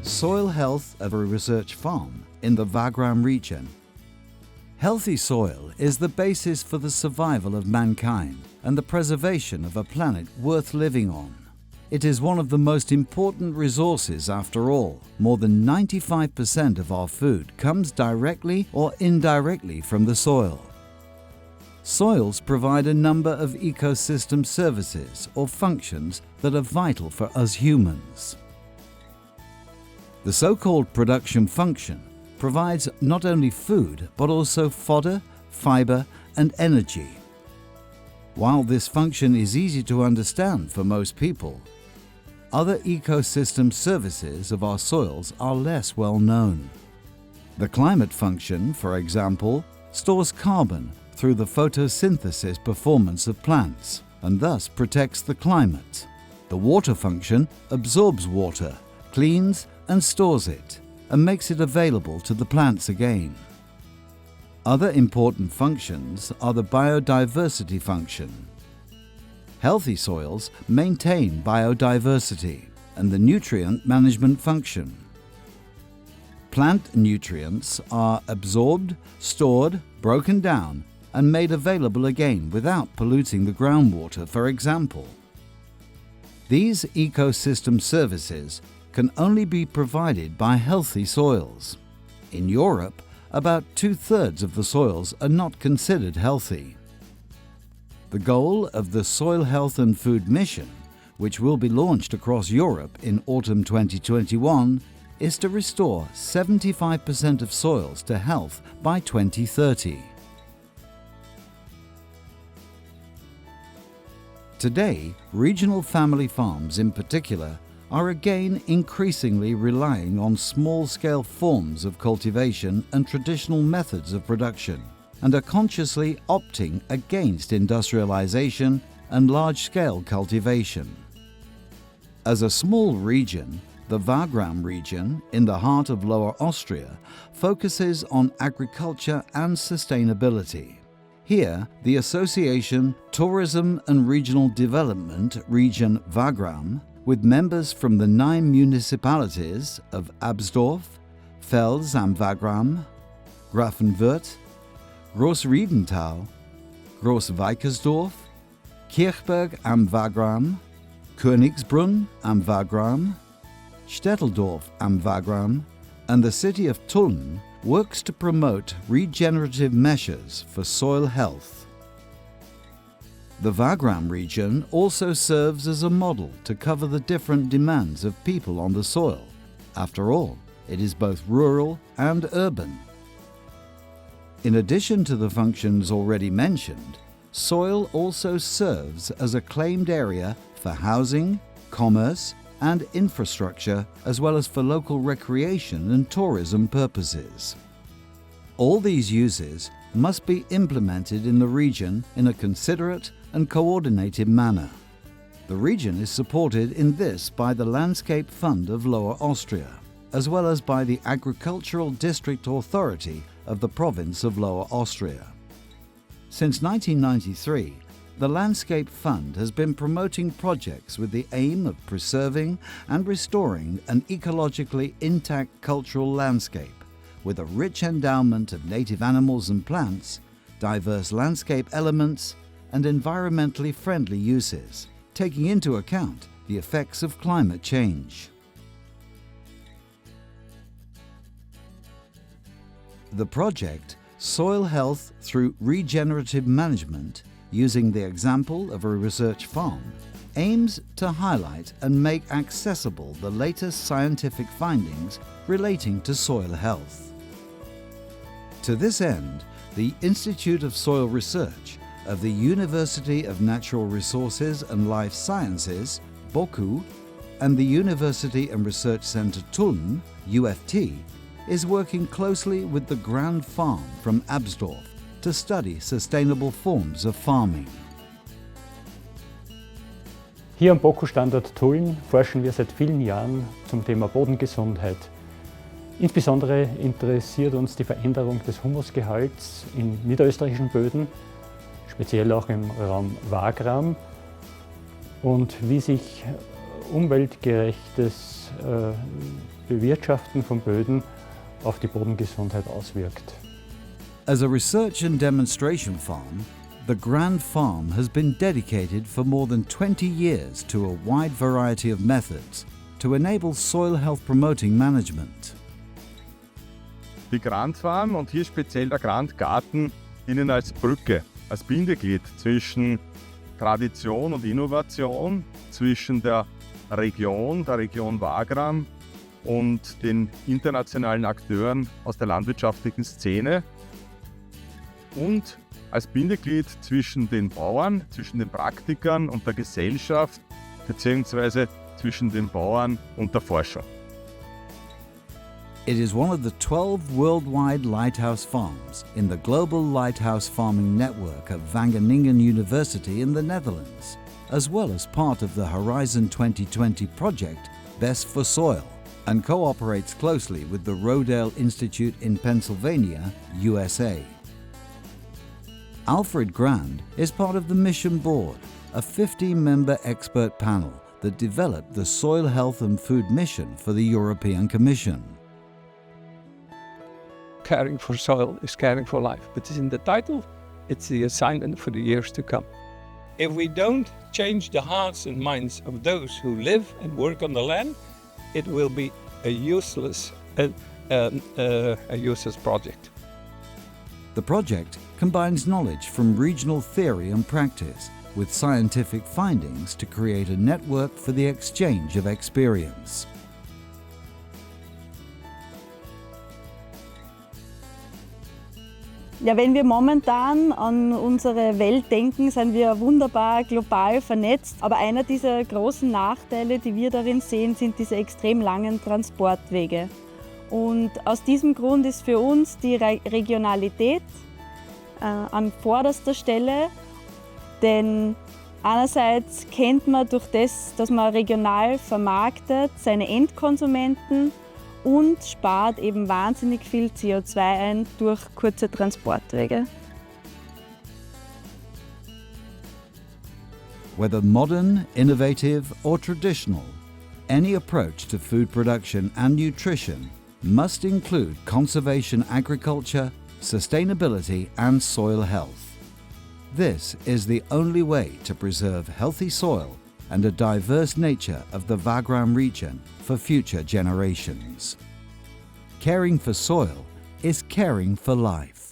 Soil health of a research farm in the Wagram region. Healthy soil is the basis for the survival of mankind and the preservation of a planet worth living on. It is one of the most important resources after all. More than 95% of our food comes directly or indirectly from the soil. Soils provide a number of ecosystem services or functions that are vital for us humans. The so-called production function provides not only food but also fodder, fiber and energy. While this function is easy to understand for most people, other ecosystem services of our soils are less well known. The climate function, for example, stores carbon through the photosynthesis performance of plants and thus protects the climate. The water function absorbs water, cleans and stores it, and makes it available to the plants again. Other important functions are the biodiversity function. Healthy soils maintain biodiversity and the nutrient management function. Plant nutrients are absorbed, stored, broken down, and made available again without polluting the groundwater, for example. These ecosystem services can only be provided by healthy soils. In Europe, about 2/3 of the soils are not considered healthy. The goal of the Soil Health and Food Mission, which will be launched across Europe in autumn 2021, is to restore 75% of soils to health by 2030. Today, regional family farms in particular are again increasingly relying on small-scale forms of cultivation and traditional methods of production, and are consciously opting against industrialization and large-scale cultivation. As a small region, the Wagram region, in the heart of Lower Austria, focuses on agriculture and sustainability. Here, the association Tourism and Regional Development Region Wagram, with members from the 9 municipalities of Absdorf, Fels am Wagram, Grafenwörth, Großriedental, Großweikersdorf, Kirchberg am Wagram, Königsbrunn am Wagram, Stetteldorf am Wagram, and the city of Tulln works to promote regenerative measures for soil health. The Wagram region also serves as a model to cover the different demands of people on the soil. After all, it is both rural and urban. In addition to the functions already mentioned, soil also serves as a claimed area for housing, commerce, and infrastructure, as well as for local recreation and tourism purposes. All these uses must be implemented in the region in a considerate and coordinated manner. The region is supported in this by the Landscape Fund of Lower Austria, as well as by the Agricultural District Authority of the province of Lower Austria. Since 1993, the Landscape Fund has been promoting projects with the aim of preserving and restoring an ecologically intact cultural landscape with a rich endowment of native animals and plants, diverse landscape elements, and environmentally friendly uses, taking into account the effects of climate change. The project Soil Health through Regenerative Management, using the example of a research farm, aims to highlight and make accessible the latest scientific findings relating to soil health. To this end, the Institute of Soil Research of the University of Natural Resources and Life Sciences, BOKU, and the University and Research Centre Tulln, UFT, is working closely with the Grand Farm from Absdorf to study sustainable forms of farming. Hier am BOKU-Standort Tulln forschen wir seit vielen Jahren zum Thema Bodengesundheit. Insbesondere interessiert uns die Veränderung des Humusgehalts in niederösterreichischen Böden, speziell auch im Raum Wagram, und wie sich umweltgerechtes Bewirtschaften von Böden auf die Bodengesundheit auswirkt. As a research and demonstration farm, the Grand Farm has been dedicated for more than 20 years to a wide variety of methods to enable soil health promoting management. Die Grand Farm und hier speziell der Grand Garten dienen als Brücke, als Bindeglied zwischen Tradition und Innovation, zwischen der Region Wagram und den internationalen Akteuren aus der landwirtschaftlichen Szene und als Bindeglied zwischen den Bauern, zwischen den Praktikern und der Gesellschaft bzw. zwischen den Bauern und der Forschung. It is one of the 12 worldwide lighthouse farms in the global lighthouse farming network of Wageningen University in the Netherlands, as well as part of the Horizon 2020 project Best for Soil, and cooperates closely with the Rodale Institute in Pennsylvania, USA. Alfred Grand is part of the Mission Board, a 15-member expert panel that developed the Soil Health and Food Mission for the European Commission. Caring for soil is caring for life, but it's in the title, it's the assignment for the years to come. If we don't change the hearts and minds of those who live and work on the land, it will be a useless project. The project combines knowledge from regional theory and practice with scientific findings to create a network for the exchange of experience. Ja, wenn wir momentan an unsere Welt denken, sind wir wunderbar global vernetzt. Aber einer dieser großen Nachteile, die wir darin sehen, sind diese extrem langen Transportwege. Und aus diesem Grund ist für uns die Regionalität an vorderster Stelle. Denn einerseits kennt man durch das, dass man regional vermarktet, seine Endkonsumenten und spart eben wahnsinnig viel CO2 ein durch kurze Transportwege. Whether modern, innovative or traditional, any approach to food production and nutrition must include conservation agriculture, sustainability and soil health. This is the only way to preserve healthy soil and a diverse nature of the Wagram region for future generations. Caring for soil is caring for life.